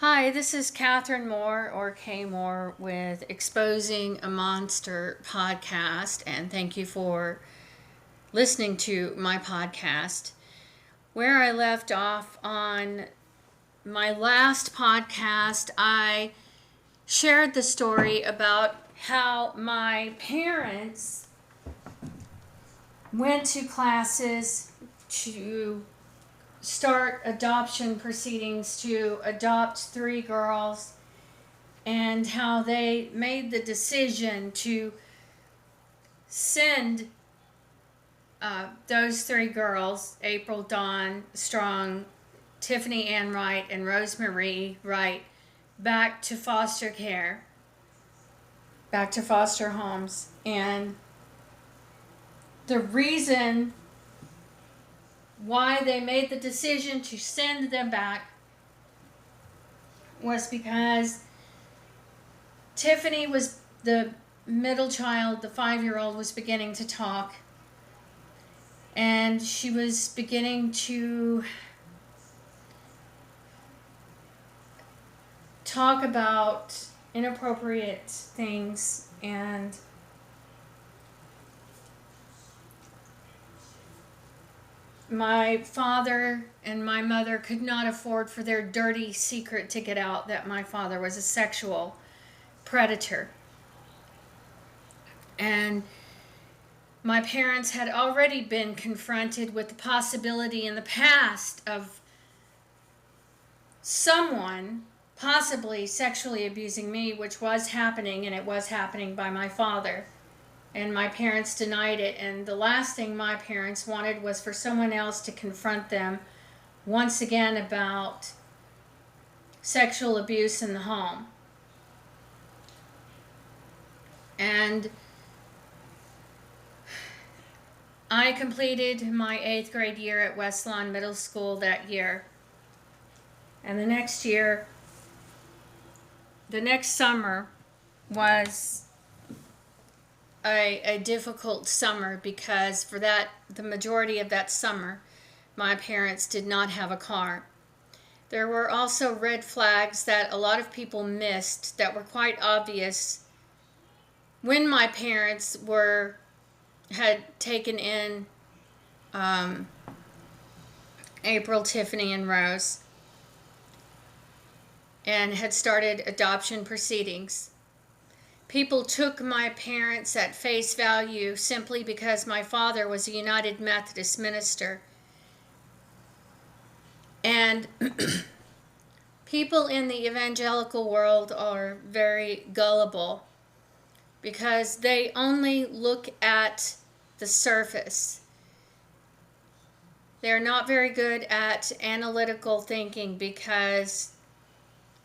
Hi, this is Catherine Moore or Kay Moore with Exposing a Monster podcast, and thank you for listening to my podcast. Where I left off on my last podcast, I shared the story about how my parents went to classes to start adoption proceedings to adopt three girls, and how they made the decision to send those three girls, April Dawn Strong, Tiffany Ann Wright, and Rosemarie Wright, back to foster care, back to foster homes. And the reason why they made the decision to send them back was because Tiffany was the middle child, the 5-year-old, was beginning to talk. And she was beginning to talk about inappropriate things. And my father and my mother could not afford for their dirty secret to get out that my father was a sexual predator. And my parents had already been confronted with the possibility in the past of someone possibly sexually abusing me, which was happening, and it was happening by my father. And my parents denied it, and the last thing my parents wanted was for someone else to confront them once again about sexual abuse in the home. And I completed my 8th grade year at West Lawn Middle School that year. And the next summer was a difficult summer, because for the majority of that summer, my parents did not have a car. There were also red flags that a lot of people missed that were quite obvious when my parents had taken in April, Tiffany, and Rose, and had started adoption proceedings. People took my parents at face value simply because my father was a United Methodist minister. And people in the evangelical world are very gullible, because they only look at the surface. They're not very good at analytical thinking, because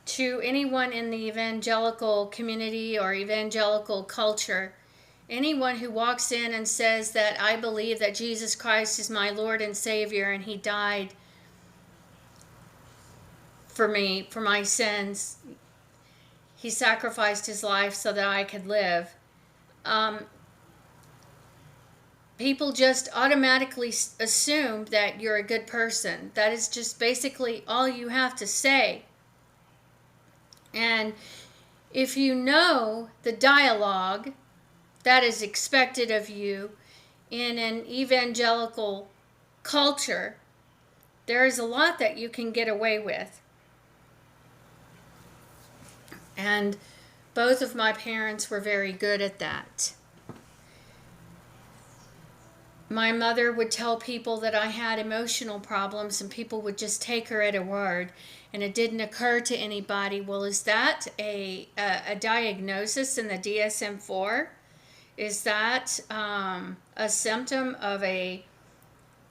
to anyone in the evangelical community or evangelical culture, anyone who walks in and says that I believe that Jesus Christ is my Lord and Savior and He died for me, for my sins, He sacrificed His life so that I could live, people just automatically assume that you're a good person. That is just basically all you have to say. And if you know the dialogue that is expected of you in an evangelical culture, there is a lot that you can get away with. And both of my parents were very good at that. My mother would tell people that I had emotional problems, and people would just take her at a word, and it didn't occur to anybody, well, is that a diagnosis in the DSM-4? Is that a symptom of a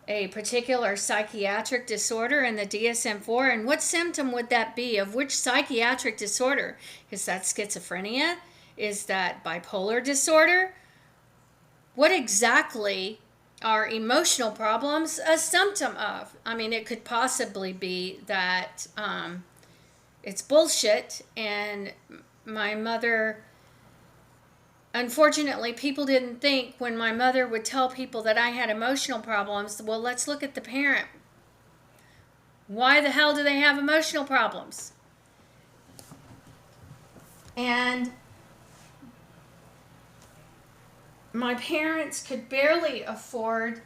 particular psychiatric disorder in the DSM-4? And what symptom would that be? Of which psychiatric disorder? Is that schizophrenia? Is that bipolar disorder? What exactly are emotional problems a symptom of? I mean, it could possibly be that it's bullshit, and my mother, unfortunately, people didn't think when my mother would tell people that I had emotional problems, well, let's look at the parent. Why the hell do they have emotional problems? And my parents could barely afford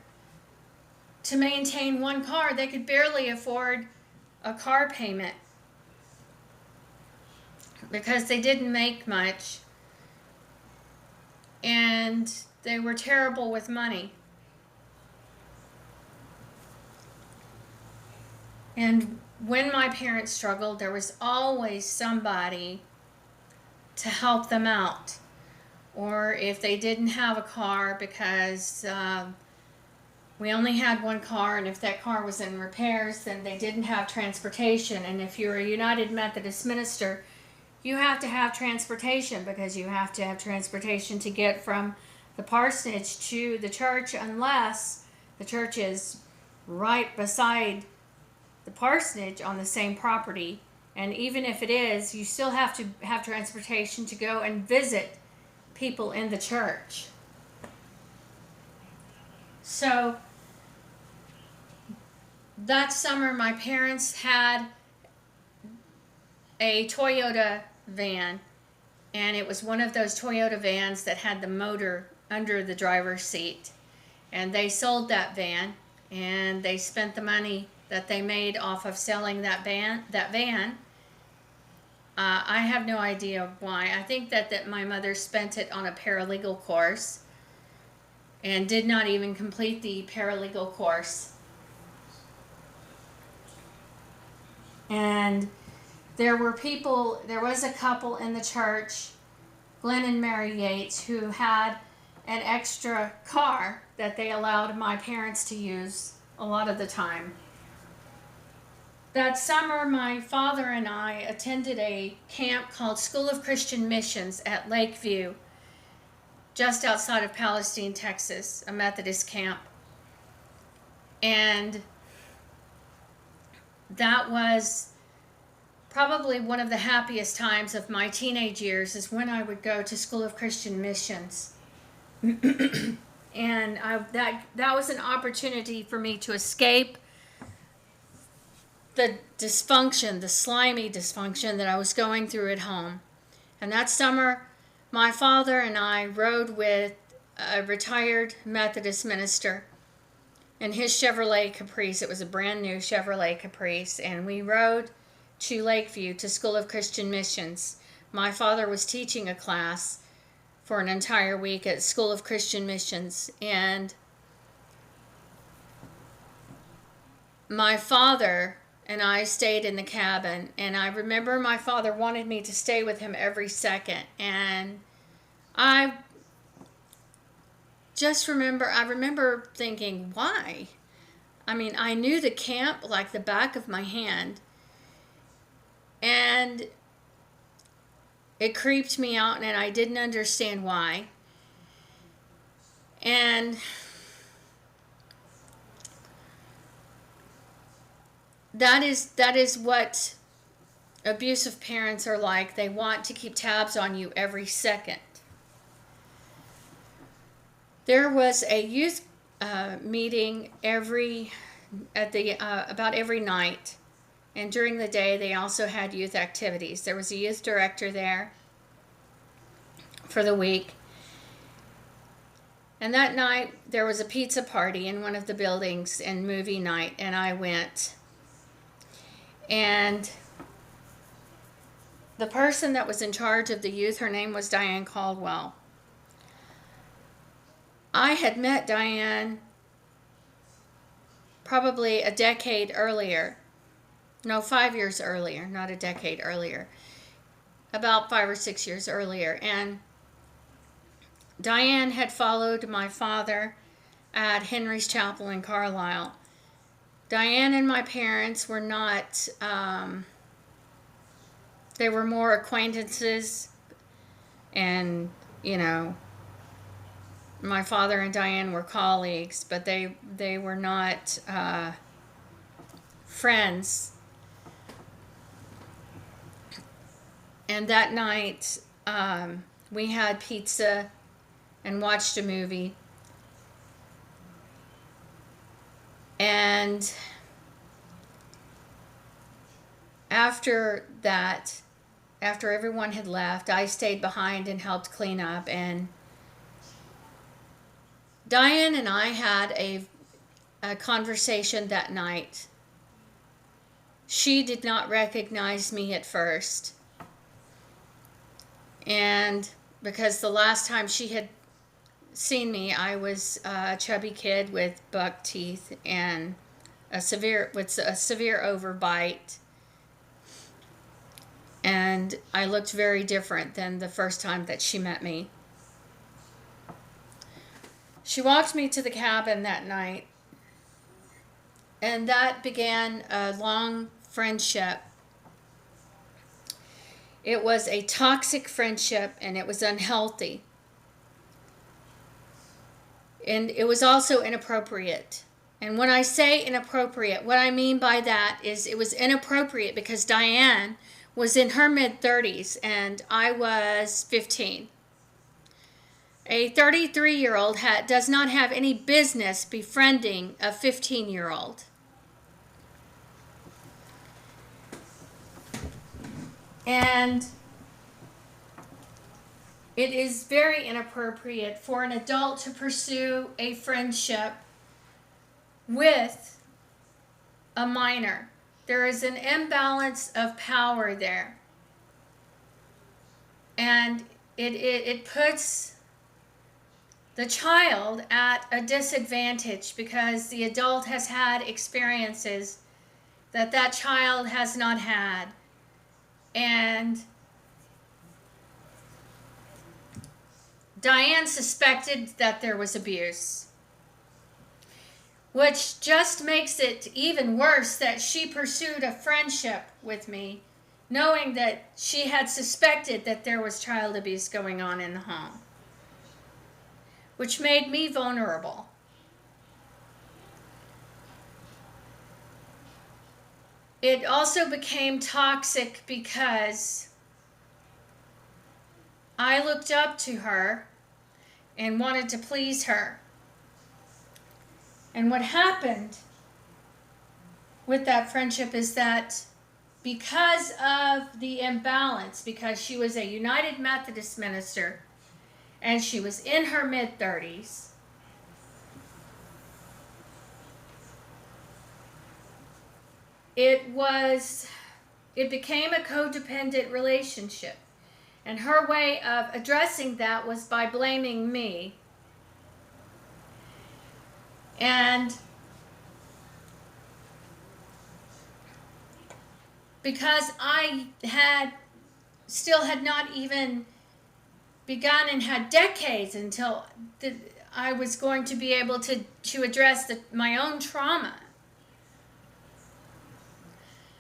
to maintain one car. They could barely afford a car payment because they didn't make much and they were terrible with money. And when my parents struggled, there was always somebody to help them out. Or if they didn't have a car because we only had one car, and if that car was in repairs, then they didn't have transportation. And if you're a United Methodist minister, you have to have transportation because you have to have transportation to get from the parsonage to the church, unless the church is right beside the parsonage on the same property. And even if it is, you still have to have transportation to go and visit people in the church. So that summer, my parents had a Toyota van, and it was one of those Toyota vans that had the motor under the driver's seat. And they sold that van, and they spent the money that they made off of selling that van. I have no idea why. I think that my mother spent it on a paralegal course and did not even complete the paralegal course. And there was a couple in the church, Glenn and Mary Yates, who had an extra car that they allowed my parents to use a lot of the time. That summer, my father and I attended a camp called School of Christian Missions at Lakeview, just outside of Palestine, Texas, a Methodist camp. And that was probably one of the happiest times of my teenage years, is when I would go to School of Christian Missions. And that was an opportunity for me to escape the dysfunction, the slimy dysfunction that I was going through at home. And that summer, my father and I rode with a retired Methodist minister in his Chevrolet Caprice. It was a brand new Chevrolet Caprice, and we rode to Lakeview to School of Christian Missions. My father was teaching a class for an entire week at School of Christian Missions, and my father and I stayed in the cabin, and I remember my father wanted me to stay with him every second, and I remember thinking, why? I mean, I knew the camp like the back of my hand, and it creeped me out, and I didn't understand why. And that is what abusive parents are like. They want to keep tabs on you every second. There was a youth meeting about every night, and during the day they also had youth activities. There was a youth director there for the week. And that night there was a pizza party in one of the buildings and movie night, and I went. And the person that was in charge of the youth, her name was Diane Caldwell. I had met Diane probably a decade earlier. No, 5 years earlier, not a decade earlier. About 5 or 6 years earlier. And Diane had followed my father at Henry's Chapel in Carlisle. Diane and my parents were not, they were more acquaintances, and, my father and Diane were colleagues, but they were not friends. And that night, we had pizza and watched a movie. And after that, after everyone had left, I stayed behind and helped clean up. And Diane and I had a conversation that night. She did not recognize me at first. And because the last time she had seen me, I was a chubby kid with buck teeth and a severe overbite. And I looked very different than the first time that she met me. She walked me to the cabin that night, and that began a long friendship. It was a toxic friendship, and it was unhealthy. And it was also inappropriate. And when I say inappropriate, what I mean by that is it was inappropriate because Diane was in her mid-30s and I was 15. A 33-year-old does not have any business befriending a 15-year-old. And it is very inappropriate for an adult to pursue a friendship with a minor. There is an imbalance of power there. And it puts the child at a disadvantage because the adult has had experiences that that child has not had. And Diane suspected that there was abuse, which just makes it even worse that she pursued a friendship with me, knowing that she had suspected that there was child abuse going on in the home, which made me vulnerable. It also became toxic because I looked up to her and wanted to please her. And what happened with that friendship is that because of the imbalance, because she was a United Methodist minister and she was in her mid-30s, it became a codependent relationship. And her way of addressing that was by blaming me. And because I still had not even begun and had decades until I was going to be able to address my own trauma,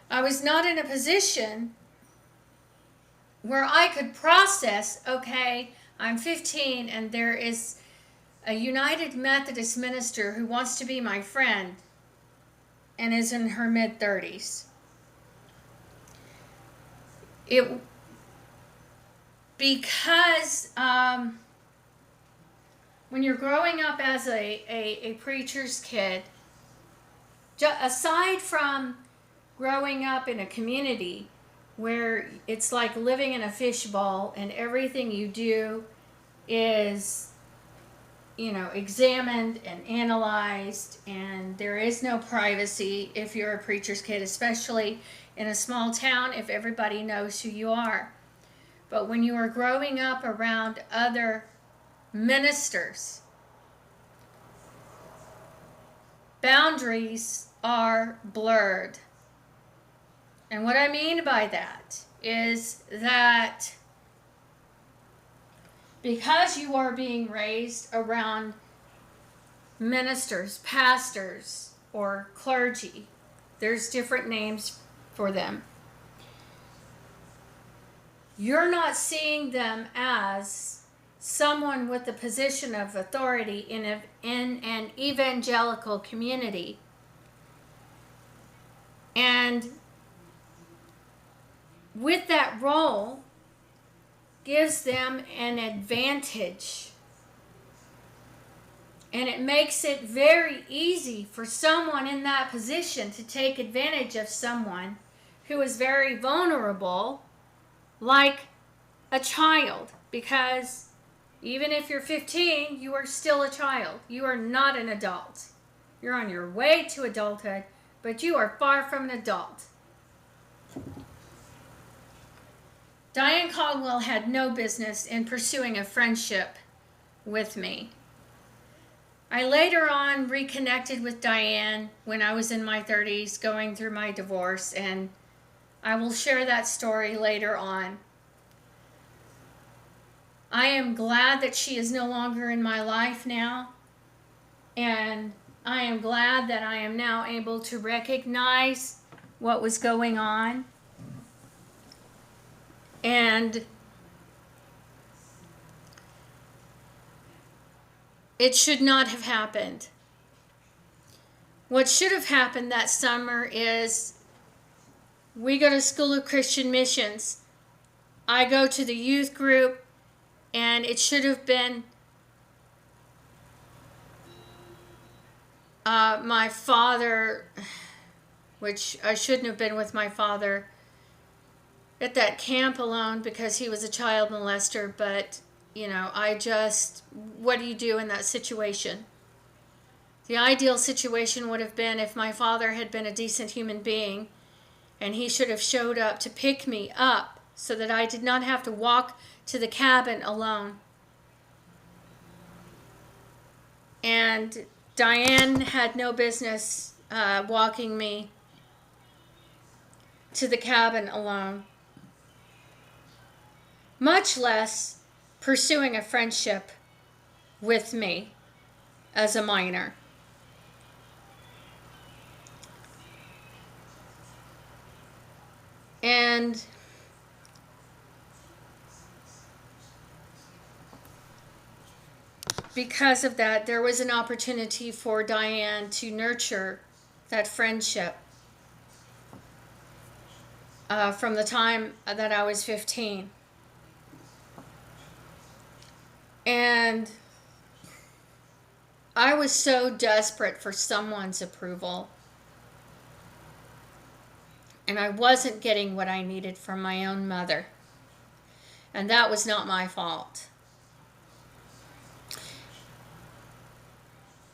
I was not in a position where I could process, okay, I'm 15 and there is a United Methodist minister who wants to be my friend and is in her mid-30s. Because when you're growing up as a preacher's kid, aside from growing up in a community where it's like living in a fishbowl and everything you do is, examined and analyzed, and there is no privacy if you're a preacher's kid, especially in a small town if everybody knows who you are. But when you are growing up around other ministers, boundaries are blurred. And what I mean by that is that because you are being raised around ministers, pastors, or clergy, there's different names for them, you're not seeing them as someone with a position of authority in an evangelical community. And with that role gives them an advantage. And it makes it very easy for someone in that position to take advantage of someone who is very vulnerable like a child, because even if you're 15, you are still a child. You are not an adult. You're on your way to adulthood, but you are far from an adult. Diane Caldwell had no business in pursuing a friendship with me. I later on reconnected with Diane when I was in my 30s going through my divorce, and I will share that story later on. I am glad that she is no longer in my life now, and I am glad that I am now able to recognize what was going on. And it should not have happened. What should have happened that summer is we go to School of Christian Missions. I go to the youth group, and it should have been my father, which I shouldn't have been with my father at that camp alone because he was a child molester, but what do you do in that situation? The ideal situation would have been if my father had been a decent human being, and he should have showed up to pick me up so that I did not have to walk to the cabin alone. And Diane had no business walking me to the cabin alone, much less pursuing a friendship with me as a minor. And because of that, there was an opportunity for Diane to nurture that friendship from the time that I was 15. And I was so desperate for someone's approval. And I wasn't getting what I needed from my own mother. And that was not my fault.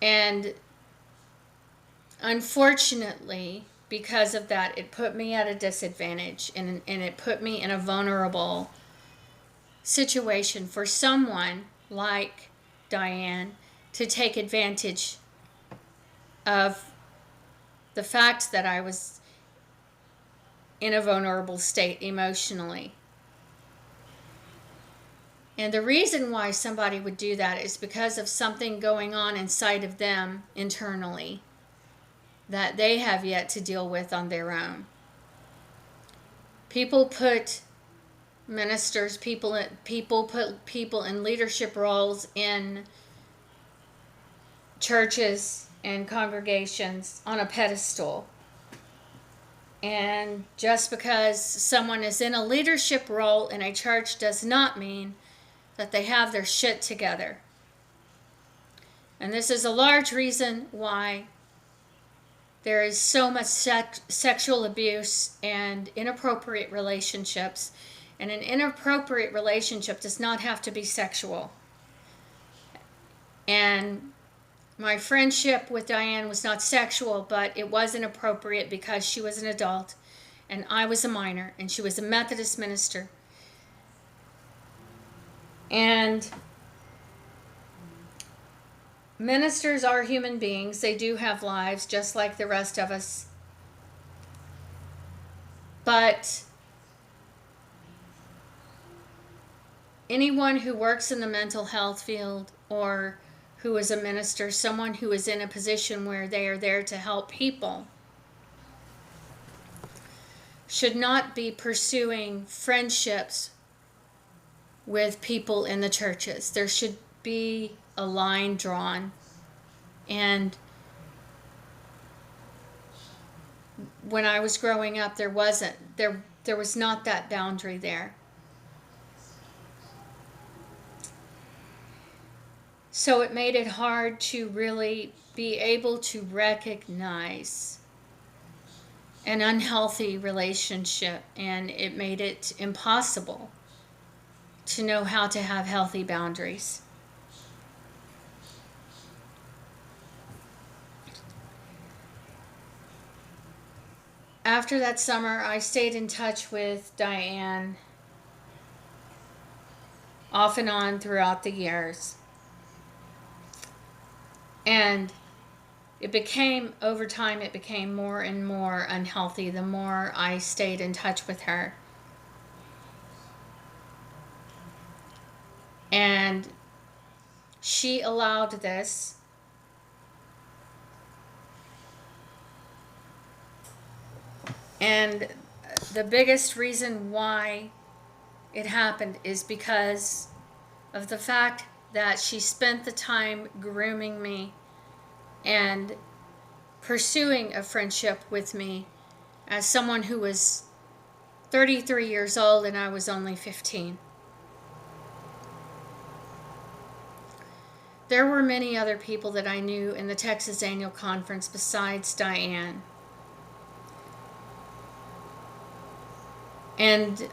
And unfortunately, because of that, it put me at a disadvantage, and it put me in a vulnerable situation for someone like Diane to take advantage of the fact that I was in a vulnerable state emotionally. And the reason why somebody would do that is because of something going on inside of them internally that they have yet to deal with on their own. People put ministers, people put people in leadership roles in churches and congregations on a pedestal. And just because someone is in a leadership role in a church does not mean that they have their shit together. And this is a large reason why there is so much sexual abuse and inappropriate relationships. And an inappropriate relationship does not have to be sexual. And my friendship with Diane was not sexual, but it was inappropriate because she was an adult and I was a minor, and she was a Methodist minister. And ministers are human beings. They do have lives just like the rest of us. But anyone who works in the mental health field or who is a minister, someone who is in a position where they are there to help people, should not be pursuing friendships with people in the churches. There should be a line drawn. And when I was growing up, there was not that boundary there. So it made it hard to really be able to recognize an unhealthy relationship, and it made it impossible to know how to have healthy boundaries. After that summer, I stayed in touch with Diane off and on throughout the years. And over time, it became more and more unhealthy the more I stayed in touch with her. And she allowed this. And the biggest reason why it happened is because of the fact that she spent the time grooming me and pursuing a friendship with me as someone who was 33 years old and I was only 15. There were many other people that I knew in the Texas Annual Conference besides Diane. And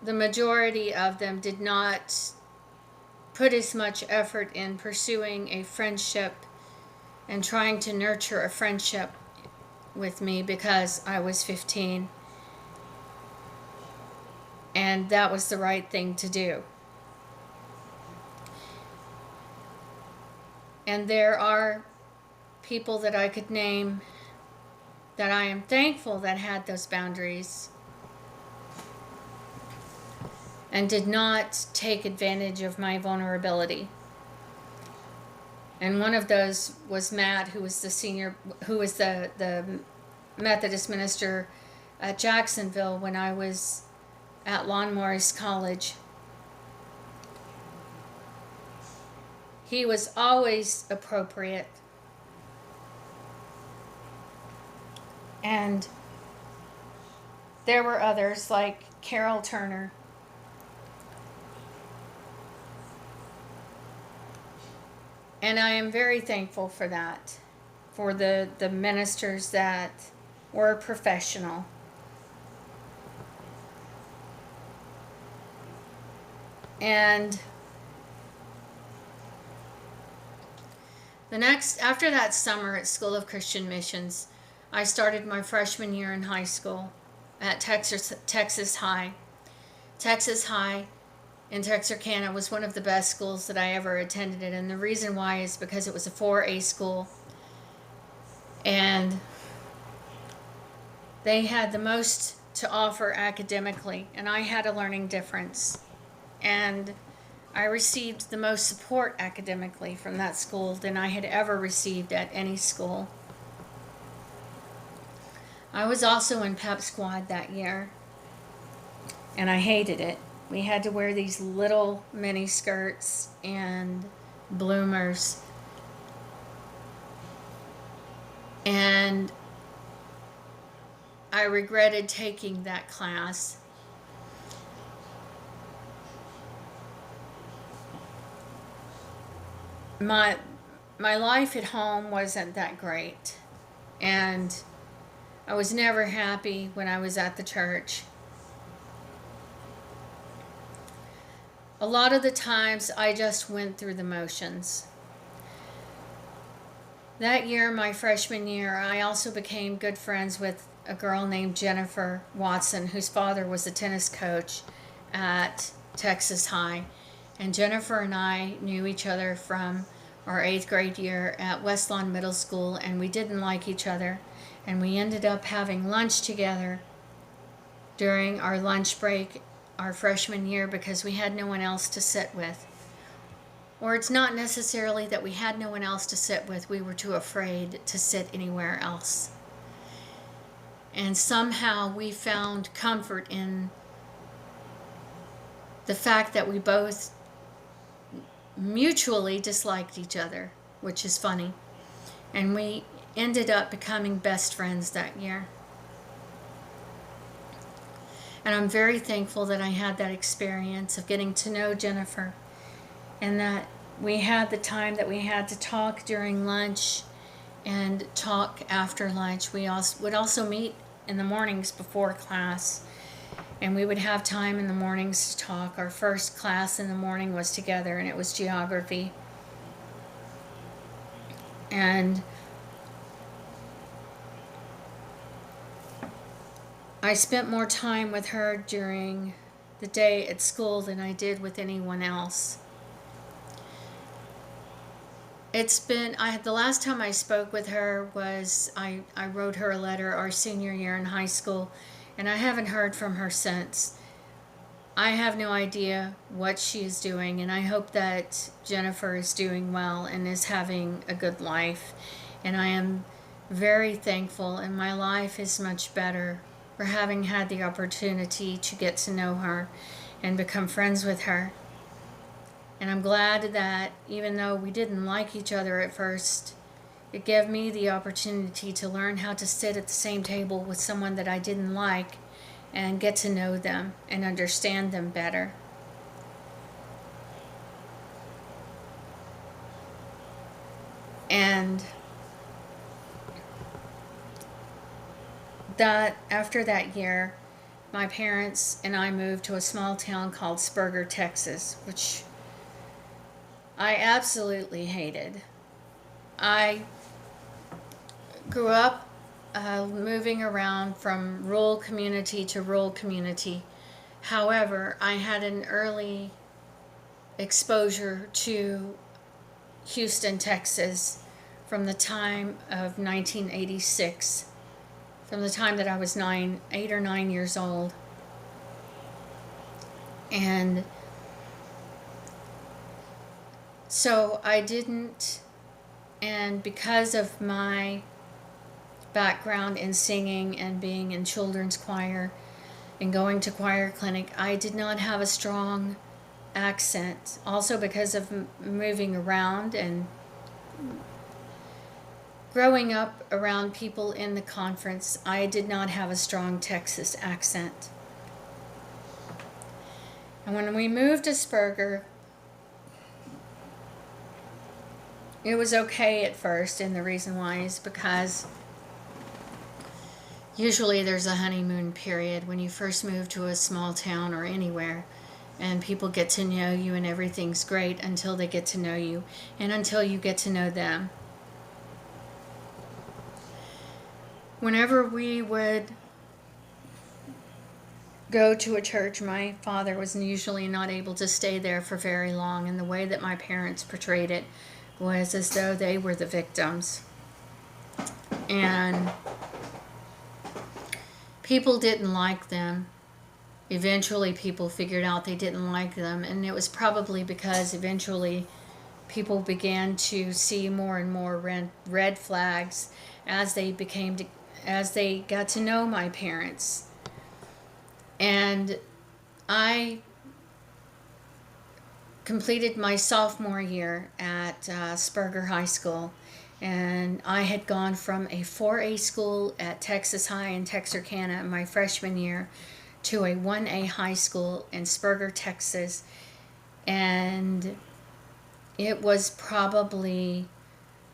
the majority of them did not put as much effort in pursuing a friendship and trying to nurture a friendship with me because I was 15. And that was the right thing to do. And there are people that I could name that I am thankful that had those boundaries and did not take advantage of my vulnerability. And one of those was Matt, who was the Methodist minister at Jacksonville when I was at Lon Morris College. He was always appropriate. And there were others like Carol Turner. And I am very thankful for that, for the ministers that were professional. And after that summer at School of Christian Missions, I started my freshman year in high school at Texas High. Texas High in Texarkana was one of the best schools that I ever attended, and the reason why is because it was a 4A school, and they had the most to offer academically, and I had a learning difference, and I received the most support academically from that school than I had ever received at any school. I was also in Pep Squad that year, and I hated it. We had to wear these little mini skirts and bloomers. And I regretted taking that class. My life at home wasn't that great, and I was never happy when I was at the church. A lot of the times I just went through the motions. That year, my freshman year, I also became good friends with a girl named Jennifer Watson, whose father was a tennis coach at Texas High. And Jennifer and I knew each other from our 8th grade year at West Lawn Middle School, and we didn't like each other. And we ended up having lunch together during our lunch break our freshman year because we had no one else to sit with. Or it's not necessarily that we had no one else to sit with, we were too afraid to sit anywhere else. And somehow we found comfort in the fact that we both mutually disliked each other, which is funny. And we ended up becoming best friends that year. And I'm very thankful that I had that experience of getting to know Jennifer, and that we had the time that we had to talk during lunch and talk after lunch. We would also meet in the mornings before class, and we would have time in the mornings to talk. Our first class in the morning was together, and it was geography. And I spent more time with her during the day at school than I did with anyone else. The last time I spoke with her was, I wrote her a letter our senior year in high school, and I haven't heard from her since. I have no idea what she is doing, and I hope that Jennifer is doing well and is having a good life. And I am very thankful, and my life is much better for having had the opportunity to get to know her and become friends with her. And I'm glad that even though we didn't like each other at first, it gave me the opportunity to learn how to sit at the same table with someone that I didn't like and get to know them and understand them better. And that after that year, my parents and I moved to a small town called Sperger, Texas, which I absolutely hated. I grew up moving around from rural community to rural community. However, I had an early exposure to Houston, Texas from the time of 1986, from the time that I was 8 or 9 years old. And so I didn't, and because of my background in singing and being in children's choir and going to choir clinic, I did not have a strong accent. Also because of moving around and growing up around people in the conference, I did not have a strong Texas accent. And when we moved to Sperger, it was okay at first, and the reason why is because usually there's a honeymoon period when you first move to a small town or anywhere, and people get to know you and everything's great until they get to know you and until you get to know them. Whenever we would go to a church, my father was usually not able to stay there for very long, and the way that my parents portrayed it was as though they were the victims. And people didn't like them. Eventually people figured out they didn't like them, and it was probably because eventually people began to see more and more red flags as they got to know my parents. And I completed my sophomore year at Sperger High School, and I had gone from a 4A school at Texas High in Texarkana my freshman year to a 1A high school in Sperger, Texas, and it was probably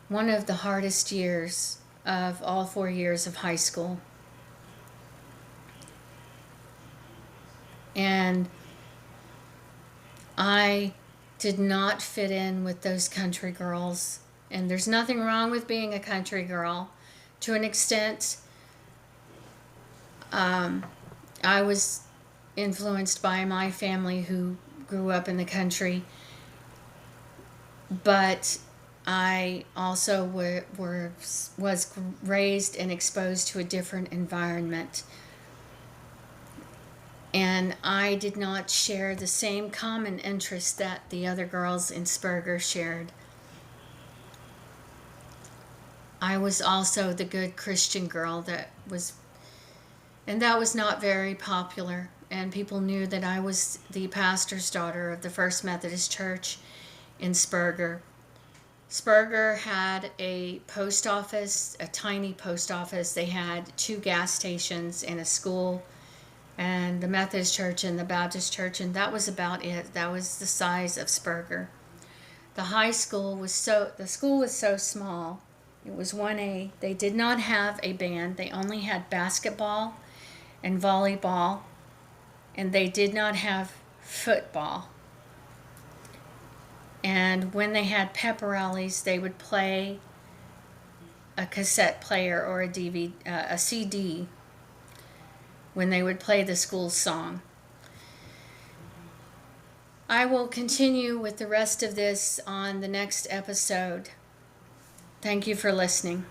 one of the hardest years of all 4 years of high school. And I did not fit in with those country girls. And there's nothing wrong with being a country girl. To an extent, I was influenced by my family who grew up in the country. But I also was raised and exposed to a different environment. And I did not share the same common interests that the other girls in Sperger shared. I was also the good Christian girl and that was not very popular. And people knew that I was the pastor's daughter of the First Methodist Church in Sperger. Sperger had a post office, a tiny post office. They had 2 gas stations and a school, and the Methodist Church and the Baptist Church, and that was about it. That was the size of Sperger. The school was so small It was 1A. They did not have a band. They only had basketball and volleyball, and they did not have football. And when they had pep rallies, they would play a cassette player or a DVD, a CD, when they would play the school song. I will continue with the rest of this on the next episode. Thank you for listening.